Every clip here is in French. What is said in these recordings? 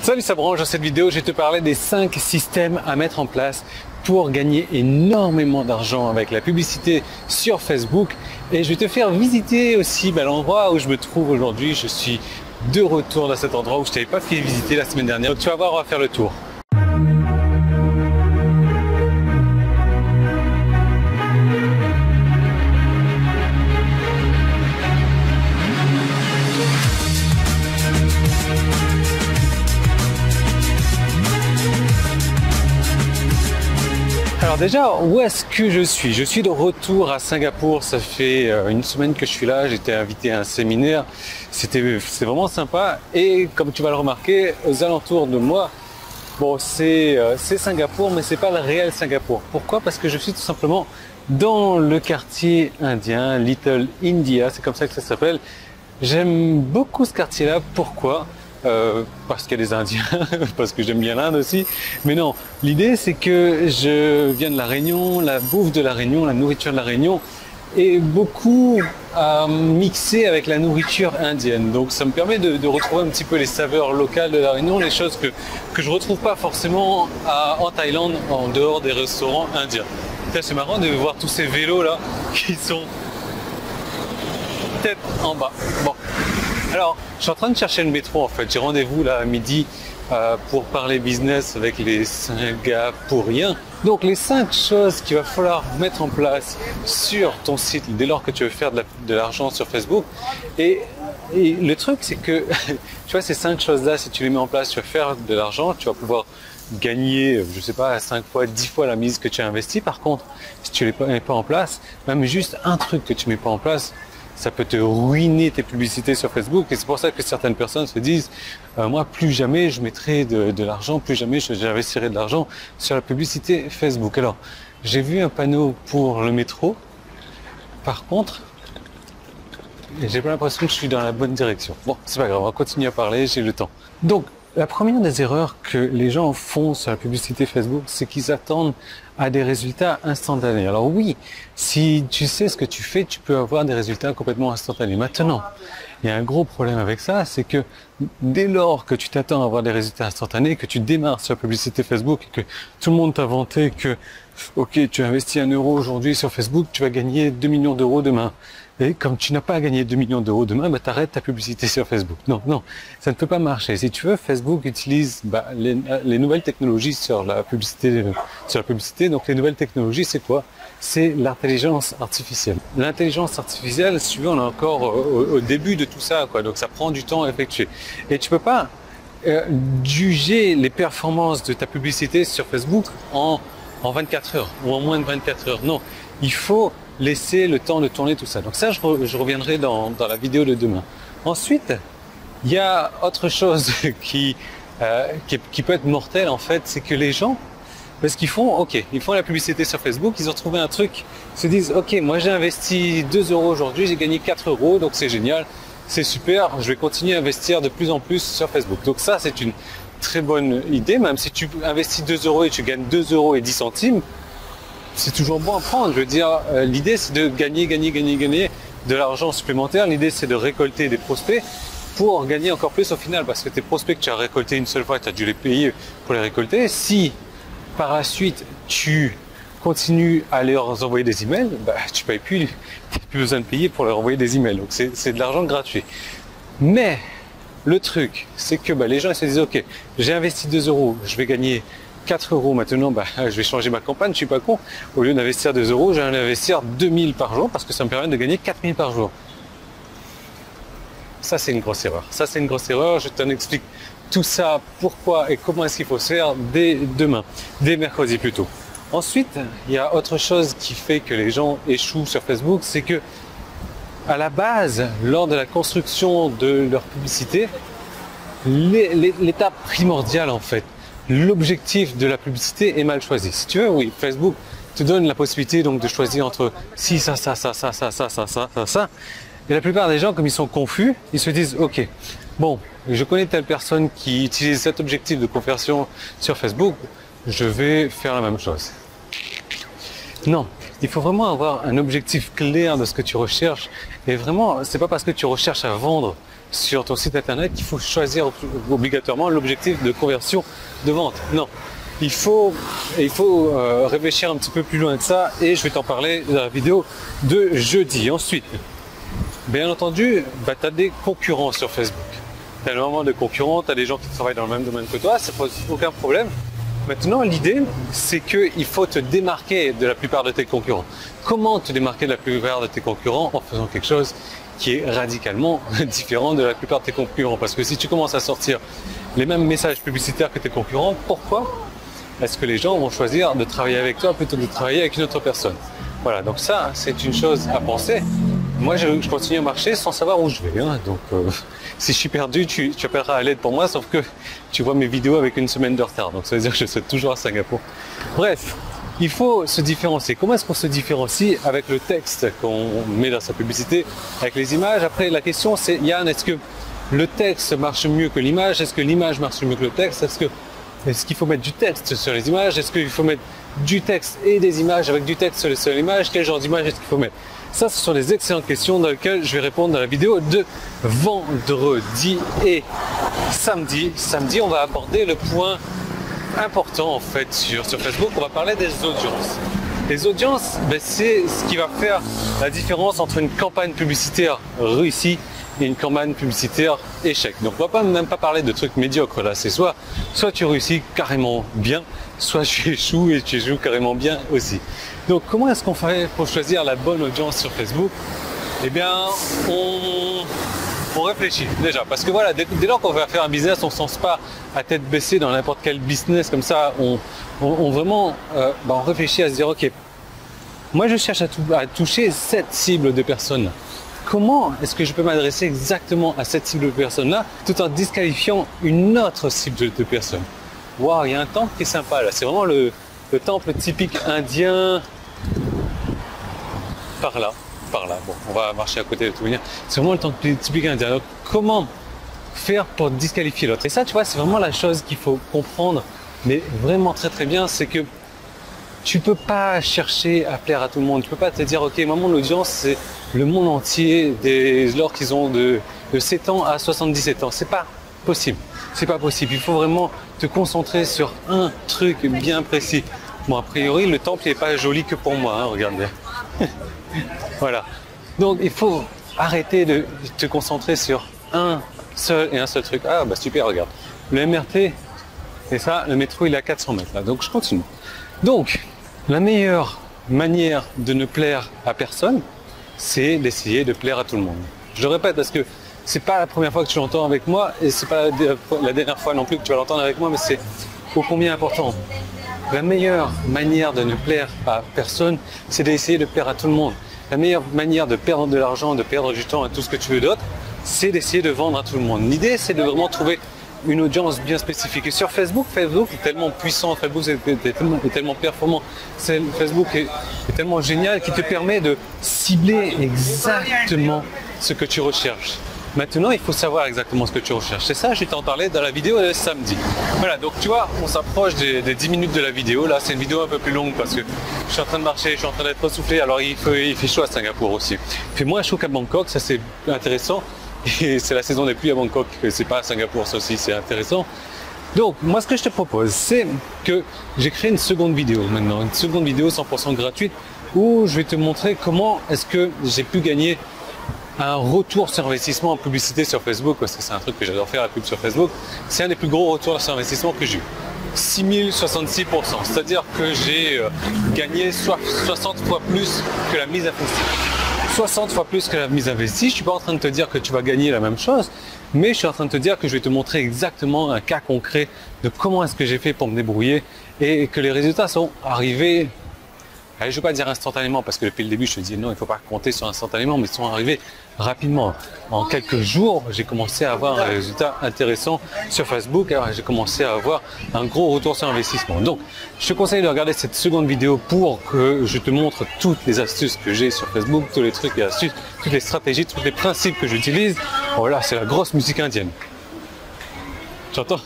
Salut, ça branche. Dans cette vidéo, je vais te parler des 5 systèmes à mettre en place pour gagner énormément d'argent avec la publicité sur Facebook. Et je vais te faire visiter aussi l'endroit où je me trouve aujourd'hui. Je suis de retour dans cet endroit où je ne t'avais pas fait visiter la semaine dernière. Donc tu vas voir, on va faire le tour. Alors déjà, où est-ce que je suis? Je suis de retour à Singapour, ça fait une semaine que je suis là, j'étais invité à un séminaire, c'est vraiment sympa et comme tu vas le remarquer, aux alentours de moi, bon c'est Singapour mais c'est pas le réel Singapour. Pourquoi? Parce que je suis tout simplement dans le quartier indien, Little India, c'est comme ça que ça s'appelle. J'aime beaucoup ce quartier-là, pourquoi? Parce qu'il y a des Indiens, parce que j'aime bien l'Inde aussi. Mais non, l'idée c'est que je viens de la Réunion, la bouffe de la Réunion, la nourriture de la Réunion est beaucoup mixée avec la nourriture indienne. Donc ça me permet de retrouver un petit peu les saveurs locales de la Réunion, les choses que je retrouve pas forcément en Thaïlande, en dehors des restaurants indiens. C'est marrant de voir tous ces vélos là qui sont tête en bas. Bon. Alors, je suis en train de chercher le métro en fait. J'ai rendez-vous là à midi pour parler business avec les Singapouriens. Donc, les 5 choses qu'il va falloir mettre en place sur ton site dès lors que tu veux faire de l'argent sur Facebook. Et le truc, c'est que, tu vois, ces 5 choses-là, si tu les mets en place, tu vas faire de l'argent, tu vas pouvoir gagner, je sais pas, 5 fois, 10 fois la mise que tu as investie. Par contre, si tu ne les mets pas en place, même juste un truc que tu ne mets pas en place, ça peut te ruiner tes publicités sur Facebook et c'est pour ça que certaines personnes se disent moi plus jamais je mettrai de l'argent, plus jamais j'investirai de l'argent sur la publicité Facebook. Alors j'ai vu un panneau pour le métro, par contre j'ai pas l'impression que je suis dans la bonne direction. Bon, c'est pas grave, on va continuer à parler, j'ai le temps. Donc la première des erreurs que les gens font sur la publicité Facebook, c'est qu'ils attendent à des résultats instantanés. Alors oui, si tu sais ce que tu fais, tu peux avoir des résultats complètement instantanés. Maintenant, il y a un gros problème avec ça, c'est que dès lors que tu t'attends à avoir des résultats instantanés, que tu démarres sur la publicité Facebook et que tout le monde t'a vanté que ok, tu investis 1 euro aujourd'hui sur Facebook, tu vas gagner 2 millions d'euros demain. Et comme tu n'as pas gagné 2 millions d'euros demain, tu arrêtes ta publicité sur Facebook. Non, ça ne peut pas marcher. Si tu veux, Facebook utilise les nouvelles technologies sur la publicité. Donc les nouvelles technologies, c'est quoi? C'est l'intelligence artificielle. L'intelligence artificielle, si tu veux, on est encore au début de tout ça, quoi. Donc ça prend du temps à effectuer. Et tu peux pas juger les performances de ta publicité sur Facebook en 24 heures ou en moins de 24 heures. Non, il faut laisser le temps de tourner tout ça. Donc ça, je reviendrai dans la vidéo de demain. Ensuite, il y a autre chose qui peut être mortelle en fait, c'est que les gens, parce qu'ils font, ils font la publicité sur Facebook, ils ont trouvé un truc, ils se disent, ok, moi j'ai investi 2 euros aujourd'hui, j'ai gagné 4 euros, donc c'est génial, c'est super, je vais continuer à investir de plus en plus sur Facebook. Donc ça, c'est une très bonne idée, même si tu investis 2 euros et tu gagnes 2 euros et 10 centimes, c'est toujours bon à prendre. Je veux dire, l'idée c'est de gagner de l'argent supplémentaire. L'idée c'est de récolter des prospects pour gagner encore plus au final, parce que tes prospects que tu as récoltés une seule fois, tu as dû les payer pour les récolter. Si par la suite tu continues à leur envoyer des emails, tu payes plus besoin de payer pour leur envoyer des emails. Donc c'est de l'argent gratuit. Mais le truc, c'est que les gens ils se disent ok, j'ai investi 2 euros, je vais gagner 4 euros maintenant, je vais changer ma campagne, je suis pas con. Au lieu d'investir 2 euros, je vais investir 2000 par jour parce que ça me permet de gagner 4000 par jour. Ça, c'est une grosse erreur. Ça, c'est une grosse erreur. Je t'en explique tout ça, pourquoi et comment est-ce qu'il faut se faire dès demain, dès mercredi plutôt. Ensuite, il y a autre chose qui fait que les gens échouent sur Facebook, c'est que à la base, lors de la construction de leur publicité, l'étape primordiale en fait, l'objectif de la publicité est mal choisi. Si tu veux, oui, Facebook te donne la possibilité donc de choisir entre si ça. Et la plupart des gens, comme ils sont confus, ils se disent ok, bon, je connais telle personne qui utilise cet objectif de conversion sur Facebook, je vais faire la même chose. Non, il faut vraiment avoir un objectif clair de ce que tu recherches. Et vraiment, c'est pas parce que tu recherches à vendre sur ton site internet qu'il faut choisir obligatoirement l'objectif de conversion de vente. Non, il faut réfléchir un petit peu plus loin que ça et je vais t'en parler dans la vidéo de jeudi. Ensuite, bien entendu, tu as des concurrents sur Facebook. Tu as énormément de concurrents, tu as des gens qui travaillent dans le même domaine que toi, ça pose aucun problème. Maintenant, l'idée, c'est qu'il faut te démarquer de la plupart de tes concurrents. Comment te démarquer de la plupart de tes concurrents? En faisant quelque chose qui est radicalement différent de la plupart de tes concurrents. Parce que si tu commences à sortir les mêmes messages publicitaires que tes concurrents, pourquoi est-ce que les gens vont choisir de travailler avec toi plutôt que de travailler avec une autre personne? Voilà, donc ça, c'est une chose à penser. Moi, je continue à marcher sans savoir où je vais. Hein. Donc, si je suis perdu, tu appelleras à l'aide pour moi, sauf que tu vois mes vidéos avec une semaine de retard. Donc, ça veut dire que je suis toujours à Singapour. Bref, il faut se différencier. Comment est-ce qu'on se différencie avec le texte qu'on met dans sa publicité, avec les images? Après, la question, c'est, Yann, est-ce que le texte marche mieux que l'image? Est-ce que l'image marche mieux que le texte? Est-ce qu'il faut mettre du texte sur les images? Est-ce qu'il faut mettre du texte et des images avec du texte sur l'image? Quel genre d'image est-ce qu'il faut mettre? Ça, ce sont des excellentes questions dans lesquelles je vais répondre dans la vidéo de vendredi et samedi. Samedi, on va aborder le point important en fait sur Facebook. On va parler des audiences. Les audiences, c'est ce qui va faire la différence entre une campagne publicitaire réussie et une campagne publicitaire échec. Donc on va même pas parler de trucs médiocres là, c'est soit tu réussis carrément bien, soit tu échoues et tu échoues carrément bien aussi. Donc comment est-ce qu'on fait pour choisir la bonne audience sur Facebook? Eh bien on réfléchit déjà, parce que voilà, dès lors qu'on va faire un business, on ne se lance pas à tête baissée dans n'importe quel business comme ça, on réfléchit à se dire ok, moi je cherche à toucher cette cible de personnes. Comment est-ce que je peux m'adresser exactement à cette cible de personnes-là tout en disqualifiant une autre cible de personnes? Waouh, il y a un temple qui est sympa là, c'est vraiment le temple typique indien par là. Bon, on va marcher à côté de tout venir. C'est vraiment le temple typique indien. Donc, comment faire pour disqualifier l'autre? Et ça, tu vois, c'est vraiment la chose qu'il faut comprendre, mais vraiment très très bien, c'est que tu peux pas chercher à plaire à tout le monde. Tu peux pas te dire, ok, moi mon audience c'est le monde entier lors qu'ils ont de 7 ans à 77 ans. C'est pas possible. C'est pas possible. Il faut vraiment te concentrer sur un truc bien précis. Bon, a priori, le temple n'est pas joli que pour moi. Hein, regardez. Voilà. Donc, il faut arrêter de te concentrer sur un seul truc. Ah, bah super, regarde. Le MRT, et ça, le métro, il est à 400 mètres là. Donc, je continue. Donc, la meilleure manière de ne plaire à personne, c'est d'essayer de plaire à tout le monde. Je le répète parce que c'est pas la première fois que tu l'entends avec moi et c'est pas la dernière fois non plus que tu vas l'entendre avec moi, mais c'est ô combien important. La meilleure manière de ne plaire à personne, c'est d'essayer de plaire à tout le monde. La meilleure manière de perdre de l'argent, de perdre du temps et tout ce que tu veux d'autre, c'est d'essayer de vendre à tout le monde. L'idée, c'est de vraiment trouver une audience bien spécifique. Et sur Facebook est tellement puissant, Facebook est tellement performant, Facebook est tellement génial qu'il te permet de cibler exactement ce que tu recherches. Maintenant, il faut savoir exactement ce que tu recherches. C'est ça, je vais t'en parler dans la vidéo de samedi. Voilà, donc tu vois, on s'approche des 10 minutes de la vidéo. Là, c'est une vidéo un peu plus longue parce que je suis en train de marcher, je suis en train d'être essoufflé. Alors, il fait chaud à Singapour aussi. Il fait moins chaud qu'à Bangkok, ça c'est intéressant. Et c'est la saison des pluies à Bangkok, c'est pas à Singapour, ça aussi c'est intéressant. Donc moi ce que je te propose, c'est que j'ai créé une seconde vidéo maintenant, une seconde vidéo 100% gratuite où je vais te montrer comment est-ce que j'ai pu gagner un retour sur investissement en publicité sur Facebook, parce que c'est un truc que j'adore faire, la pub sur Facebook. C'est un des plus gros retours sur investissement que j'ai eu. 6066%, c'est-à-dire que j'ai gagné 60 fois plus que la mise investie. 60 fois plus que la mise investie. Je suis pas en train de te dire que tu vas gagner la même chose, mais je suis en train de te dire que je vais te montrer exactement un cas concret de comment est-ce que j'ai fait pour me débrouiller et que les résultats sont arrivés. Je ne veux pas dire instantanément parce que depuis le début je te dis non, il ne faut pas compter sur instantanément, mais ils sont arrivés rapidement. En quelques jours, j'ai commencé à avoir un résultat intéressant sur Facebook. Alors, j'ai commencé à avoir un gros retour sur investissement. Donc, je te conseille de regarder cette seconde vidéo pour que je te montre toutes les astuces que j'ai sur Facebook, tous les trucs et astuces, toutes les stratégies, tous les principes que j'utilise. Voilà, c'est la grosse musique indienne. Tu entends ?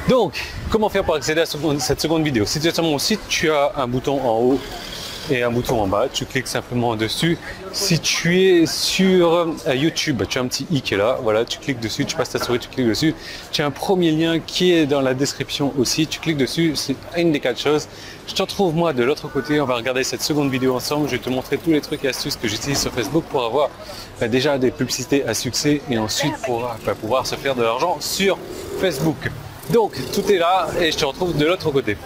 Donc, comment faire pour accéder à cette seconde vidéo? Si tu es sur mon site, tu as un bouton en haut et un bouton en bas, tu cliques simplement dessus. Si tu es sur YouTube, tu as un petit i qui est là, voilà, tu cliques dessus, tu passes ta souris, tu cliques dessus. Tu as un premier lien qui est dans la description aussi, tu cliques dessus, c'est une des 4 choses. Je te retrouve moi de l'autre côté, on va regarder cette seconde vidéo ensemble, je vais te montrer tous les trucs et astuces que j'utilise sur Facebook pour avoir déjà des publicités à succès et ensuite pour pouvoir se faire de l'argent sur Facebook. Donc tout est là et je te retrouve de l'autre côté.